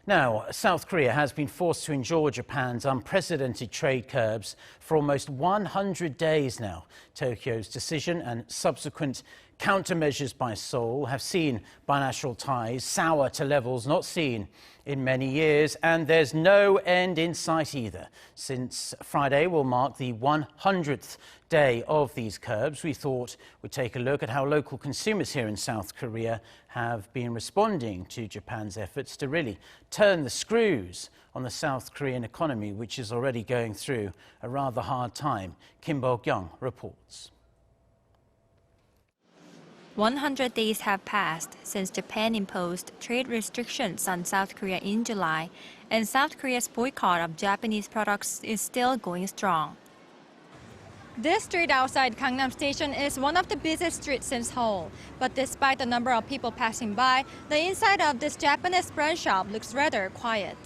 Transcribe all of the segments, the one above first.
Now, South Korea has been forced to endure Japan's unprecedented trade curbs for almost 100 days now. Tokyo's decision and subsequent countermeasures by Seoul have seen bilateral ties sour to levels not seen in many years, and there's no end in sight either. Since Friday will mark the 100th day of these curbs, we thought we'd take a look at how local consumers here in South Korea have been responding to Japan's efforts to really turn the screws on the South Korean economy, which is already going through a rather hard time. Bo-kyoung reports. 100 days have passed since Japan imposed trade restrictions on South Korea in July, and South Korea's boycott of Japanese products is still going strong. This street outside Gangnam station is one of the busiest streets in Seoul. But despite the number of people passing by, the inside of this Japanese brand shop looks rather quiet.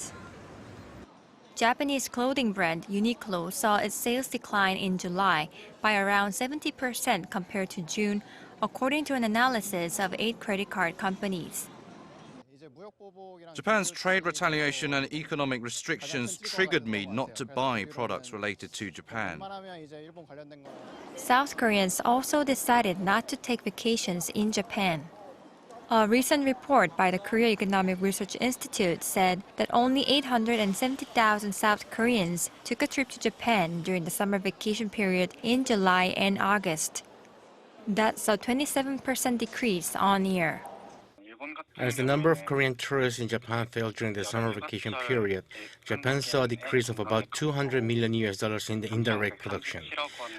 Japanese clothing brand Uniqlo saw its sales decline in July by around 70% compared to June, according to an analysis of 8 credit card companies. Japan's trade retaliation and economic restrictions triggered me not to buy products related to Japan. South Koreans also decided not to take vacations in Japan. A recent report by the Korea Economic Research Institute said that only 870,000 South Koreans took a trip to Japan during the summer vacation period in July and August. That's a 27% decrease on year. As the number of Korean tourists in Japan fell during the summer vacation period, Japan saw a decrease of about $200 million in the indirect production.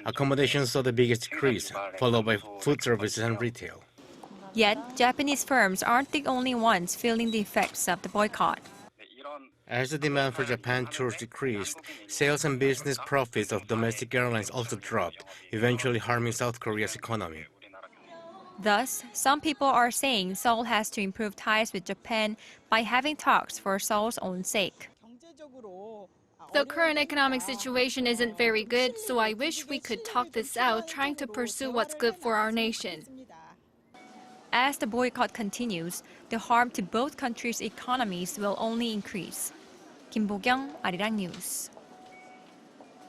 Accommodation saw the biggest decrease, followed by food services and retail. Yet, Japanese firms aren't the only ones feeling the effects of the boycott. As the demand for Japan tours decreased, sales and business profits of domestic airlines also dropped, eventually harming South Korea's economy. Thus, some people are saying Seoul has to improve ties with Japan by having talks for Seoul's own sake. The current economic situation isn't very good, so I wish we could talk this out, trying to pursue what's good for our nation. As the boycott continues, the harm to both countries' economies will only increase. Bo-kyoung, Arirang News.